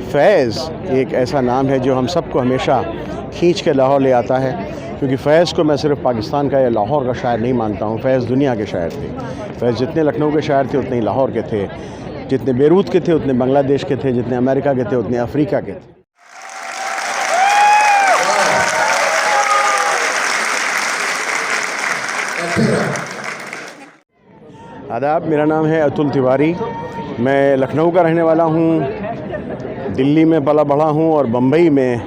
फैज़ एक ऐसा नाम है जो हम सबको हमेशा खींच के लाहौर ले आता है, क्योंकि फ़ैज़ को मैं सिर्फ पाकिस्तान का या लाहौर का शायर नहीं मानता हूँ। फ़ैज़ दुनिया के शायर थे। फ़ैज़ जितने लखनऊ के शायर थे उतने ही लाहौर के थे, जितने बेरूत के थे उतने बांग्लादेश के थे, जितने अमेरिका के थे उतने अफ्रीका के थे। आदाब, मेरा नाम है अतुल तिवारी। मैं लखनऊ का रहने वाला हूँ, दिल्ली में पला बढ़ा हूँ और बम्बई में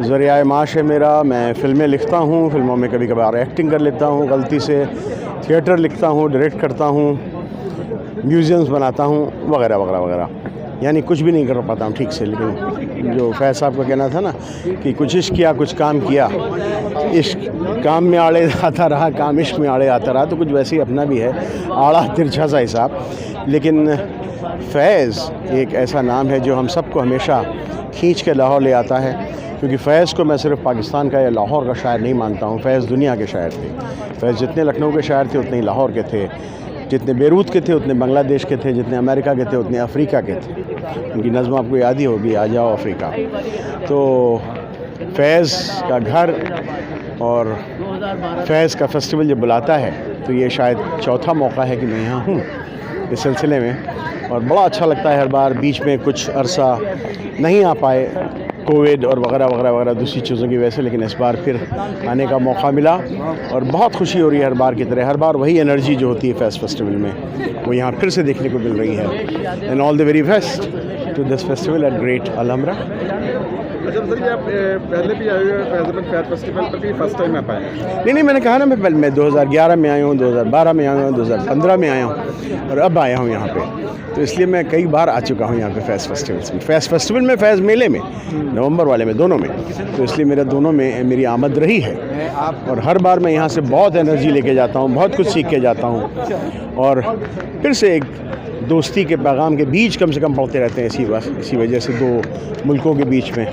ज़रिया माश है मेरा। मैं फ़िल्में लिखता हूँ, फ़िल्मों में कभी कभार एक्टिंग कर लेता हूँ, गलती से थिएटर लिखता हूँ, डायरेक्ट करता हूँ, म्यूज़ियम्स बनाता हूँ, वगैरह वगैरह वगैरह। यानी कुछ भी नहीं कर पाता हूँ ठीक से। लेकिन जो फैज़ साहब का कहना था ना कि कुछ इश्क किया कुछ काम किया, इश्क काम में आड़े आता रहा, काम इश्क में आड़े आता रहा, तो कुछ वैसे ही अपना भी है, आड़ा तिरछा सा हिसाब। लेकिन फैज़ एक ऐसा नाम है जो हम सबको हमेशा खींच के लाहौर ले आता है, क्योंकि फ़ैज़ को मैं सिर्फ पाकिस्तान का या लाहौर का शायर नहीं मानता हूँ। फ़ैज़ दुनिया के शायर थे। फ़ैज़ जितने लखनऊ के शायर थे उतने ही लाहौर के थे, जितने बेरूत के थे उतने बांग्लादेश के थे, जितने अमेरिका के थे उतने अफ्रीका के थे। उनकी नज़्म आपको याद ही होगी, आ जाओ अफ्रीका। तो फैज़ का घर और फैज़ का फेस्टिवल जब बुलाता है तो ये शायद चौथा मौका है कि मैं यहाँ हूँ इस सिलसिले में, और बड़ा अच्छा लगता है हर बार। बीच में कुछ अरसा नहीं आ पाए, कोविड और वगैरह वगैरह वगैरह दूसरी चीज़ों की वजह से, लेकिन इस बार फिर आने का मौका मिला और बहुत खुशी हो रही है। हर बार की तरह हर बार वही एनर्जी जो होती है फैज़ फेस्टिवल में वो यहाँ फिर से देखने को मिल रही है। And all the very best to this festival at great Alhamra. अच्छा सर, ये आप पहले भी आए हुए फैज़ फेस्टिवल पर भी फर्स्ट टाइम आ पाए? नहीं, मैंने कहा ना, मैं 2011 में आया हूँ, 2012 में आया हूँ, 2015 में आया हूँ और अब आया हूँ यहाँ पे। तो इसलिए मैं कई बार आ चुका हूँ यहाँ पे फ़ैज़ फेस्टिवल्स में, फ़ैज़ फेस्टिवल में, फ़ैज़ मेले में, नवंबर वाले में, दोनों में। तो इसलिए मेरा दोनों में मेरी आमद रही है और हर बार मैं यहाँ से बहुत एनर्जी लेके जाता हूँ, बहुत कुछ सीख के जाता हूँ और फिर से एक दोस्ती के पैगाम के बीच कम से कम पढ़ते रहते हैं इसी वजह से दो मुल्कों के बीच में।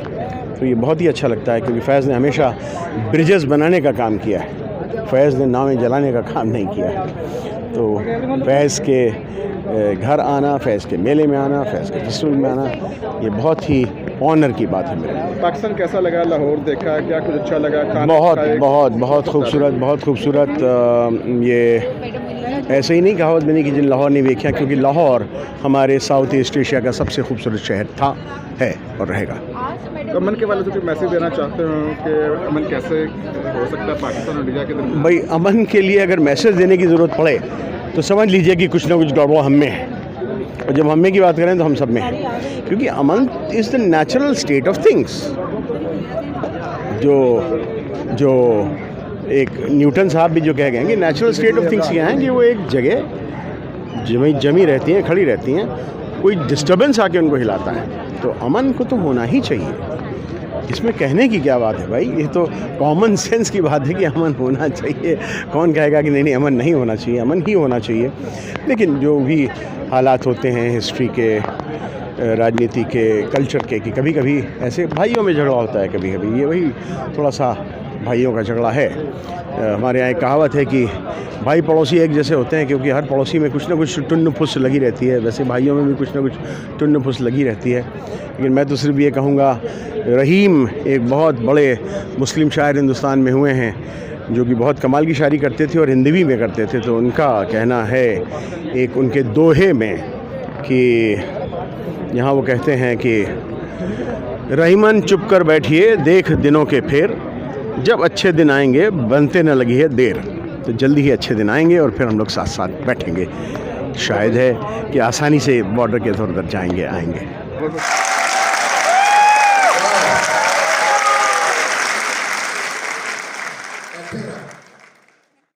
तो ये बहुत ही अच्छा लगता है, क्योंकि फ़ैज़ ने हमेशा ब्रिजेस बनाने का काम किया है, फ़ैज़ ने नावें जलाने का काम नहीं किया है। तो फैज़ के घर आना, फैज़ के मेले में आना, फैज़ के फेस्टिवल में आना, ये बहुत ही ऑनर की बात है मेरे लिए। पाकिस्तान कैसा लगा? लाहौर देखा, क्या कुछ अच्छा लगा? बहुत खूबसूरत। ये ऐसे ही नहीं कहावत बनी कि जिन लाहौर नहीं देखा, क्योंकि लाहौर हमारे साउथ ईस्ट एशिया का सबसे खूबसूरत शहर था, है और रहेगा। तो अमन के वाले से कोई मैसेज देना चाहते हो कि अमन कैसे हो सकता है पाकिस्तान और इंडिया के दरमियान? भाई, अमन के लिए अगर मैसेज देने की ज़रूरत पड़े तो समझ लीजिए कि कुछ ना कुछ गड़बड़ हम में है, और जब हम में की बात करें तो हम सब में है, क्योंकि aman is the natural state of things. जो एक न्यूटन साहब भी जो कह गए कि नेचुरल स्टेट ऑफ थिंग्स क्या हैं, कि वो एक जगह जमी रहती हैं, खड़ी रहती हैं, कोई डिस्टर्बेंस आके उनको हिलाता है। तो अमन को तो होना ही चाहिए, इसमें कहने की क्या बात है भाई, ये तो कॉमन सेंस की बात है कि अमन होना चाहिए। कौन कहेगा कि नहीं अमन नहीं होना चाहिए? अमन ही होना चाहिए। लेकिन जो भी हालात होते हैं हिस्ट्री के, राजनीति के, कल्चर के, कि कभी कभी ऐसे भाइयों में झगड़ा होता है, कभी कभी ये वही थोड़ा सा भाइयों का झगड़ा है। हमारे यहाँ एक कहावत है कि भाई पड़ोसी एक जैसे होते हैं, क्योंकि हर पड़ोसी में कुछ ना कुछ टुन्न फुस लगी रहती है। वैसे भाइयों में भी कुछ ना कुछ टुन्न फुस लगी रहती है। लेकिन मैं तो सिर्फ ये कहूँगा, रहीम एक बहुत बड़े मुस्लिम शायर हिंदुस्तान में हुए हैं जो कि बहुत कमाल की शायरी करते थे और हिंदी में करते थे। तो उनका कहना है एक उनके दोहे में कि यहाँ वो कहते हैं कि रहीमन चुप कर बैठिए देख दिनों के फेर, जब अच्छे दिन आएंगे बनते न लगी है देर। तो जल्दी ही अच्छे दिन आएंगे और फिर हम लोग साथ साथ बैठेंगे। शायद है कि आसानी से बॉर्डर के इधर उधर जाएंगे आएंगे।